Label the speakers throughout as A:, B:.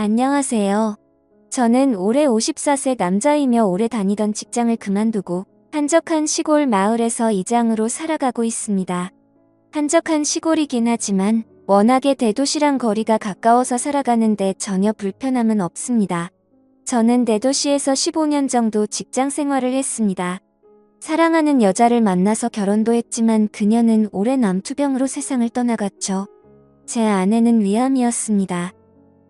A: 안녕하세요. 저는 올해 54세 남자이며 오래 다니던 직장을 그만두고 한적한 시골 마을에서 이장으로 살아가고 있습니다. 한적한 시골이긴 하지만 워낙에 대도시랑 거리가 가까워서 살아가는데 전혀 불편함은 없습니다. 저는 대도시에서 15년 정도 직장 생활을 했습니다. 사랑하는 여자를 만나서 결혼도 했지만 그녀는 올해 남투병으로 세상을 떠나갔죠. 제 아내는 위암이었습니다.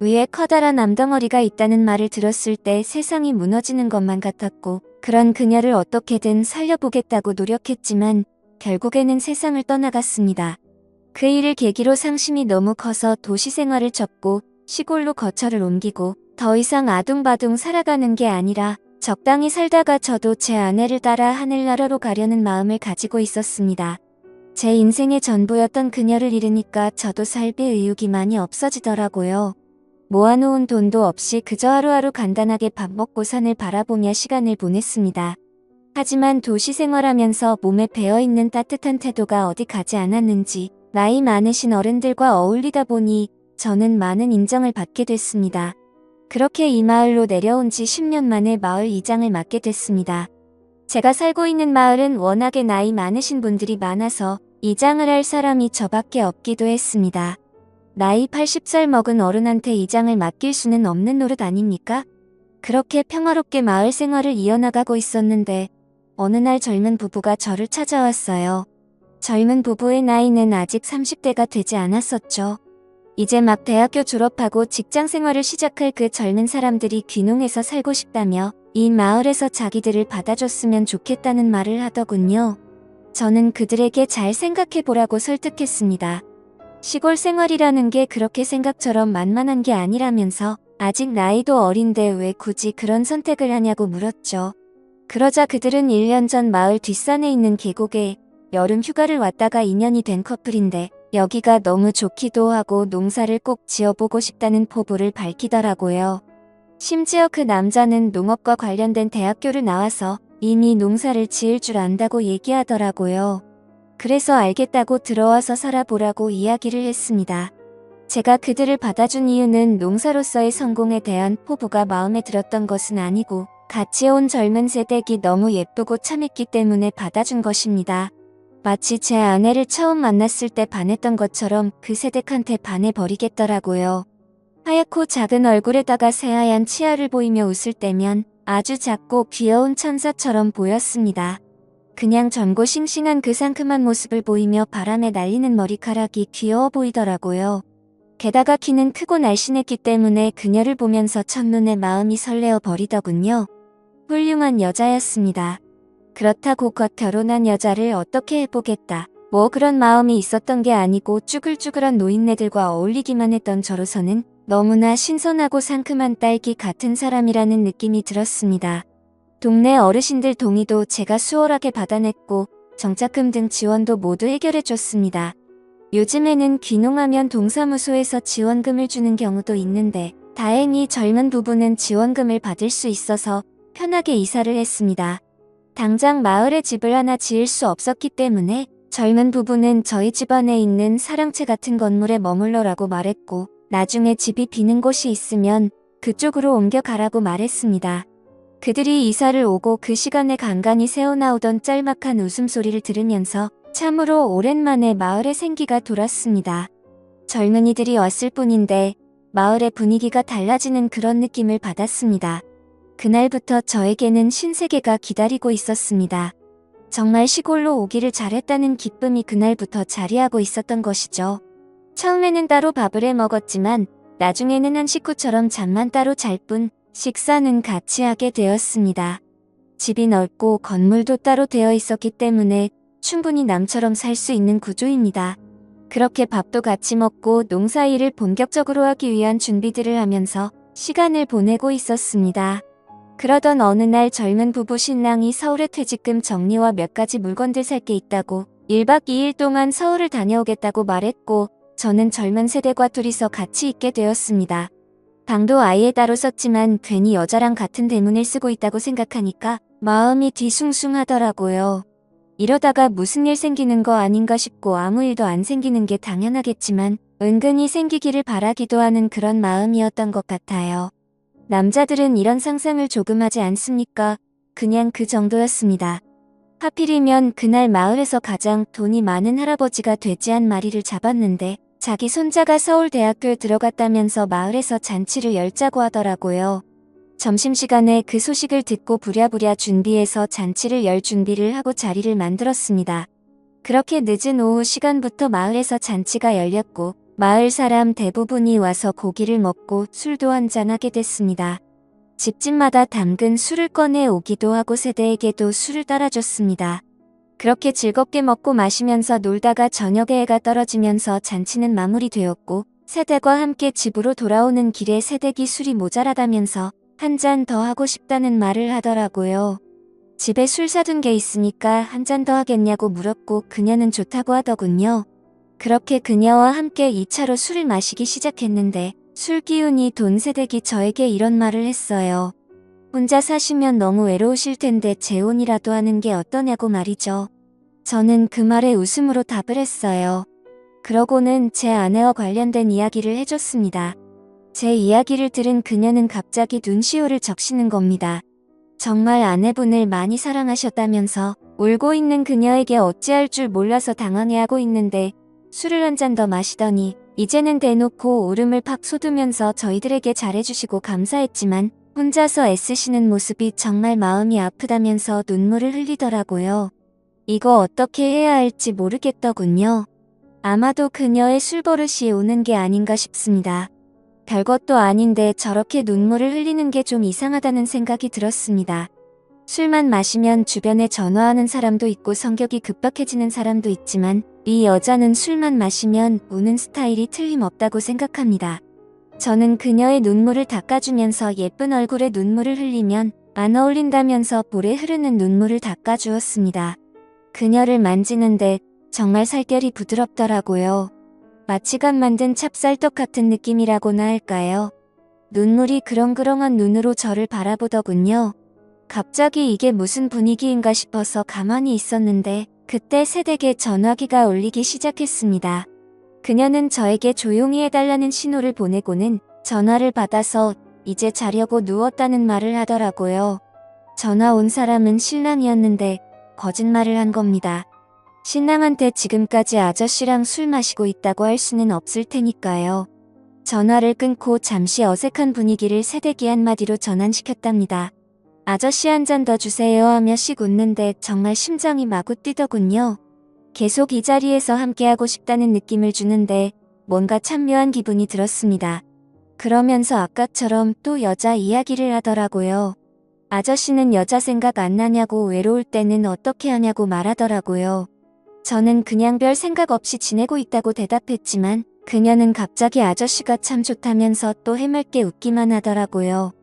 A: 위에 커다란 암덩어리가 있다는 말을 들었을 때 세상이 무너지는 것만 같았고 그런 그녀를 어떻게든 살려보겠다고 노력했지만 결국에는 세상을 떠나갔습니다. 그 일을 계기로 상심이 너무 커서 도시 생활을 접고 시골로 거처를 옮기고 더 이상 아둥바둥 살아가는 게 아니라 적당히 살다가 저도 제 아내를 따라 하늘나라로 가려는 마음을 가지고 있었습니다. 제 인생의 전부였던 그녀를 잃으니까 저도 삶의 의욕이 많이 없어지더라고요. 모아놓은 돈도 없이 그저 하루하루 간단하게 밥 먹고 산을 바라보며 시간을 보냈습니다. 하지만 도시 생활하면서 몸에 배어있는 따뜻한 태도가 어디 가지 않았는지 나이 많으신 어른들과 어울리다 보니 저는 많은 인정을 받게 됐습니다. 그렇게 이 마을로 내려온 지 10년 만에 마을 이장을 맡게 됐습니다. 제가 살고 있는 마을은 워낙에 나이 많으신 분들이 많아서 이장을 할 사람이 저밖에 없기도 했습니다. 나이 80살 먹은 어른한테 이장을 맡길 수는 없는 노릇 아닙니까? 그렇게 평화롭게 마을 생활을 이어나가고 있었는데 어느 날 젊은 부부가 저를 찾아왔어요. 젊은 부부의 나이는 아직 30대가 되지 않았었죠. 이제 막 대학교 졸업하고 직장 생활을 시작할 그 젊은 사람들이 귀농해서 살고 싶다며 이 마을에서 자기들을 받아줬으면 좋겠다는 말을 하더군요. 저는 그들에게 잘 생각해보라고 설득했습니다. 시골 생활이라는 게 그렇게 생각처럼 만만한 게 아니라면서 아직 나이도 어린데 왜 굳이 그런 선택을 하냐고 물었죠. 그러자 그들은 1년 전 마을 뒷산에 있는 계곡에 여름 휴가를 왔다가 인연이 된 커플인데 여기가 너무 좋기도 하고 농사를 꼭 지어보고 싶다는 포부를 밝히더라고요. 심지어 그 남자는 농업과 관련된 대학교를 나와서 이미 농사를 지을 줄 안다고 얘기하더라고요. 그래서 알겠다고 들어와서 살아보라고 이야기를 했습니다. 제가 그들을 받아준 이유는 농사로서의 성공에 대한 포부가 마음에 들었던 것은 아니고 같이 온 젊은 세대기 너무 예쁘고 참했기 때문에 받아준 것입니다. 마치 제 아내를 처음 만났을 때 반했던 것처럼 그 세댁한테 반해버리겠더라고요. 하얗고 작은 얼굴에다가 새하얀 치아를 보이며 웃을 때면 아주 작고 귀여운 천사처럼 보였습니다. 그냥 젊고 싱싱한 그 상큼한 모습을 보이며 바람에 날리는 머리카락이 귀여워 보이더라고요. 게다가 키는 크고 날씬했기 때문에 그녀를 보면서 첫눈에 마음이 설레어 버리더군요. 훌륭한 여자였습니다. 그렇다고 곧 결혼한 여자를 어떻게 해보겠다. 뭐 그런 마음이 있었던 게 아니고 쭈글쭈글한 노인네들과 어울리기만 했던 저로서는 너무나 신선하고 상큼한 딸기 같은 사람이라는 느낌이 들었습니다. 동네 어르신들 동의도 제가 수월하게 받아냈고 정착금 등 지원도 모두 해결해줬습니다. 요즘에는 귀농하면 동사무소에서 지원금을 주는 경우도 있는데 다행히 젊은 부부는 지원금을 받을 수 있어서 편하게 이사를 했습니다. 당장 마을에 집을 하나 지을 수 없었기 때문에 젊은 부부는 저희 집 안에 있는 사랑채 같은 건물에 머물러라고 말했고 나중에 집이 비는 곳이 있으면 그쪽으로 옮겨가라고 말했습니다. 그들이 이사를 오고 그 시간에 간간히 새어나오던 짤막한 웃음소리를 들으면서 참으로 오랜만에 마을의 생기가 돌았습니다. 젊은이들이 왔을 뿐인데 마을의 분위기가 달라지는 그런 느낌을 받았습니다. 그날부터 저에게는 신세계가 기다리고 있었습니다. 정말 시골로 오기를 잘했다는 기쁨이 그날부터 자리하고 있었던 것이죠. 처음에는 따로 밥을 해 먹었지만 나중에는 한 식구처럼 잠만 따로 잘 뿐 식사는 같이 하게 되었습니다. 집이 넓고 건물도 따로 되어 있었기 때문에 충분히 남처럼 살 수 있는 구조입니다. 그렇게 밥도 같이 먹고 농사일을 본격적으로 하기 위한 준비들을 하면서 시간을 보내고 있었습니다. 그러던 어느 날 젊은 부부 신랑이 서울에 퇴직금 정리와 몇 가지 물건들 살 게 있다고 1박 2일 동안 서울을 다녀오겠다고 말했고 저는 젊은 세대과 둘이서 같이 있게 되었습니다. 방도 아예 따로 썼지만 괜히 여자랑 같은 대문을 쓰고 있다고 생각하니까 마음이 뒤숭숭하더라고요. 이러다가 무슨 일 생기는 거 아닌가 싶고 아무 일도 안 생기는 게 당연하겠지만 은근히 생기기를 바라기도 하는 그런 마음이었던 것 같아요. 남자들은 이런 상상을 조금 하지 않습니까? 그냥 그 정도였습니다. 하필이면 그날 마을에서 가장 돈이 많은 할아버지가 돼지한 마리를 잡았는데 자기 손자가 서울대학교에 들어갔다면서 마을에서 잔치를 열자고 하더라고요. 점심시간에 그 소식을 듣고 부랴부랴 준비해서 잔치를 열 준비를 하고 자리를 만들었습니다. 그렇게 늦은 오후 시간부터 마을에서 잔치가 열렸고 마을 사람 대부분이 와서 고기를 먹고 술도 한잔하게 됐습니다. 집집마다 담근 술을 꺼내 오기도 하고 세대에게도 술을 따라줬습니다. 그렇게 즐겁게 먹고 마시면서 놀다가 저녁에 해가 떨어지면서 잔치는 마무리되었고 세대과 함께 집으로 돌아오는 길에 세대기 술이 모자라다면서 한 잔 더 하고 싶다는 말을 하더라고요. 집에 술 사둔 게 있으니까 한 잔 더 하겠냐고 물었고 그녀는 좋다고 하더군요. 그렇게 그녀와 함께 2차로 술을 마시기 시작했는데 술 기운이 돈 세대기 저에게 이런 말을 했어요. 혼자 사시면 너무 외로우실 텐데 재혼이라도 하는 게 어떠냐고 말이죠. 저는 그 말에 웃음으로 답을 했어요. 그러고는 제 아내와 관련된 이야기를 해줬습니다. 제 이야기를 들은 그녀는 갑자기 눈시울을 적시는 겁니다. 정말 아내분을 많이 사랑하셨다면서 울고 있는 그녀에게 어찌할 줄 몰라서 당황해하고 있는데 술을 한 잔 더 마시더니 이제는 대놓고 울음을 팍 쏟으면서 저희들에게 잘해주시고 감사했지만 혼자서 애쓰시는 모습이 정말 마음이 아프다면서 눈물을 흘리더라고요. 이거 어떻게 해야 할지 모르겠더군요. 아마도 그녀의 술버릇이 오는 게 아닌가 싶습니다. 별것도 아닌데 저렇게 눈물을 흘리는 게 좀 이상하다는 생각이 들었습니다. 술만 마시면 주변에 전화하는 사람도 있고 성격이 급박해지는 사람도 있지만 이 여자는 술만 마시면 우는 스타일이 틀림없다고 생각합니다. 저는 그녀의 눈물을 닦아주면서 예쁜 얼굴에 눈물을 흘리면 안 어울린다면서 볼에 흐르는 눈물을 닦아주었습니다. 그녀를 만지는데 정말 살결이 부드럽더라고요. 마치 갓 만든 찹쌀떡 같은 느낌이라고나 할까요? 눈물이 그렁그렁한 눈으로 저를 바라보더군요. 갑자기 이게 무슨 분위기인가 싶어서 가만히 있었는데 그때 새댁에 전화기가 울리기 시작했습니다. 그녀는 저에게 조용히 해달라는 신호를 보내고는 전화를 받아서 이제 자려고 누웠다는 말을 하더라고요. 전화 온 사람은 신랑이었는데 거짓말을 한 겁니다. 신랑한테 지금까지 아저씨랑 술 마시고 있다고 할 수는 없을 테니까요. 전화를 끊고 잠시 어색한 분위기를 새댁이 한마디로 전환시켰답니다. 아저씨 한 잔 더 주세요 하며 씩 웃는데 정말 심장이 마구 뛰더군요. 계속 이 자리에서 함께하고 싶다는 느낌을 주는데 뭔가 참 묘한 기분이 들었습니다. 그러면서 아까처럼 또 여자 이야기를 하더라고요. 아저씨는 여자 생각 안 나냐고 외로울 때는 어떻게 하냐고 말하더라고요. 저는 그냥 별 생각 없이 지내고 있다고 대답했지만 그녀는 갑자기 아저씨가 참 좋다면서 또 해맑게 웃기만 하더라고요.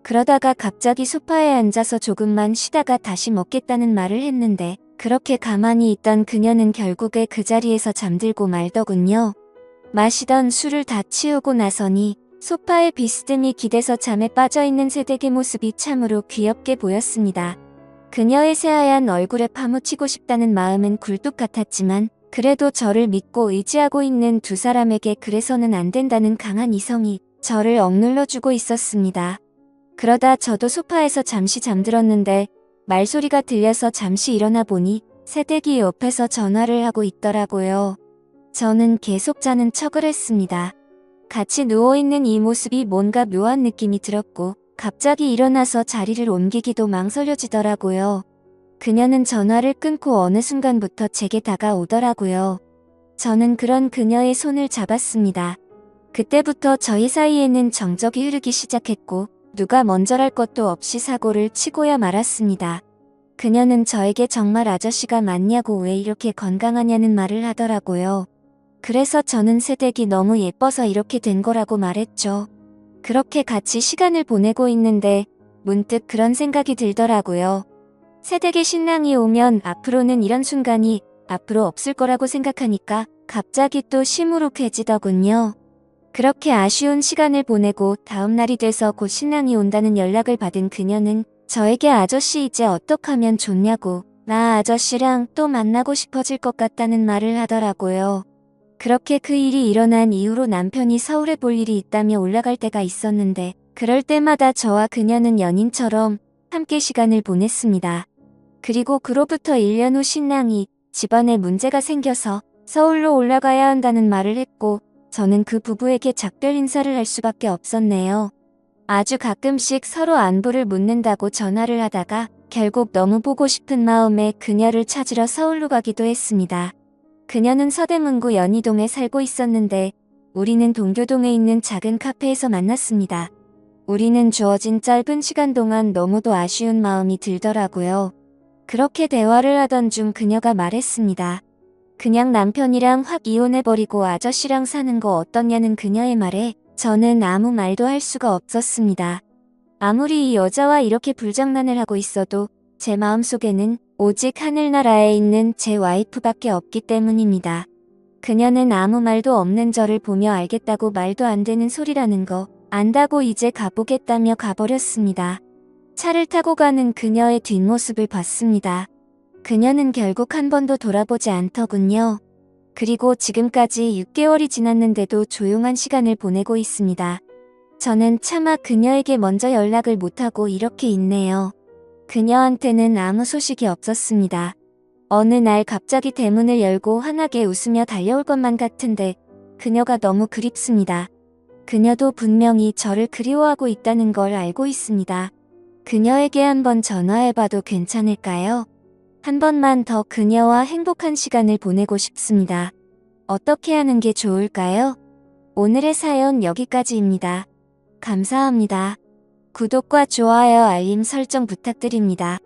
A: 그러다가 갑자기 소파에 앉아서 조금만 쉬다가 다시 먹겠다는 말을 했는데 그렇게 가만히 있던 그녀는 결국에 그 자리에서 잠들고 말더군요. 마시던 술을 다 치우고 나서니 소파에 비스듬히 기대서 잠에 빠져있는 새댁의 모습이 참으로 귀엽게 보였습니다. 그녀의 새하얀 얼굴에 파묻히고 싶다는 마음은 굴뚝 같았지만 그래도 저를 믿고 의지하고 있는 두 사람에게 그래서는 안 된다는 강한 이성이 저를 억눌러주고 있었습니다. 그러다 저도 소파에서 잠시 잠들었는데 말소리가 들려서 잠시 일어나 보니 새댁이 옆에서 전화를 하고 있더라고요. 저는 계속 자는 척을 했습니다. 같이 누워있는 이 모습이 뭔가 묘한 느낌이 들었고 갑자기 일어나서 자리를 옮기기도 망설여지더라고요. 그녀는 전화를 끊고 어느 순간부터 제게 다가오더라고요. 저는 그런 그녀의 손을 잡았습니다. 그때부터 저희 사이에는 정적이 흐르기 시작했고 누가 먼저랄 것도 없이 사고를 치고야 말았습니다. 그녀는 저에게 정말 아저씨가 맞냐고 왜 이렇게 건강하냐는 말을 하더라고요. 그래서 저는 새댁이 너무 예뻐서 이렇게 된 거라고 말했죠. 그렇게 같이 시간을 보내고 있는데 문득 그런 생각이 들더라고요. 새댁의 신랑이 오면 앞으로는 이런 순간이 앞으로 없을 거라고 생각하니까 갑자기 또 시무룩해지더군요. 그렇게 아쉬운 시간을 보내고 다음 날이 돼서 곧 신랑이 온다는 연락을 받은 그녀는 저에게 아저씨 이제 어떡하면 좋냐고 나 아저씨랑 또 만나고 싶어질 것 같다는 말을 하더라고요. 그렇게 그 일이 일어난 이후로 남편이 서울에 볼 일이 있다며 올라갈 때가 있었는데 그럴 때마다 저와 그녀는 연인처럼 함께 시간을 보냈습니다. 그리고 그로부터 1년 후 신랑이 집안에 문제가 생겨서 서울로 올라가야 한다는 말을 했고 저는 그 부부에게 작별 인사를 할 수밖에 없었네요. 아주 가끔씩 서로 안부를 묻는다고 전화를 하다가 결국 너무 보고 싶은 마음에 그녀를 찾으러 서울로 가기도 했습니다. 그녀는 서대문구 연희동에 살고 있었는데 우리는 동교동에 있는 작은 카페에서 만났습니다. 우리는 주어진 짧은 시간 동안 너무도 아쉬운 마음이 들더라고요. 그렇게 대화를 하던 중 그녀가 말했습니다. 그냥 남편이랑 확 이혼해버리고 아저씨랑 사는 거 어떻냐는 그녀의 말에 저는 아무 말도 할 수가 없었습니다. 아무리 이 여자와 이렇게 불장난을 하고 있어도 제 마음속에는 오직 하늘나라에 있는 제 와이프밖에 없기 때문입니다. 그녀는 아무 말도 없는 저를 보며 알겠다고 말도 안 되는 소리라는 거 안다고 이제 가보겠다며 가버렸습니다. 차를 타고 가는 그녀의 뒷모습을 봤습니다. 그녀는 결국 한 번도 돌아보지 않더군요. 그리고 지금까지 6개월이 지났는데도 조용한 시간을 보내고 있습니다. 저는 차마 그녀에게 먼저 연락을 못하고 이렇게 있네요. 그녀한테는 아무 소식이 없었습니다. 어느 날 갑자기 대문을 열고 환하게 웃으며 달려올 것만 같은데 그녀가 너무 그립습니다. 그녀도 분명히 저를 그리워하고 있다는 걸 알고 있습니다. 그녀에게 한번 전화해봐도 괜찮을까요? 한 번만 더 그녀와 행복한 시간을 보내고 싶습니다. 어떻게 하는 게 좋을까요? 오늘의 사연 여기까지입니다. 감사합니다. 구독과 좋아요 알림 설정 부탁드립니다.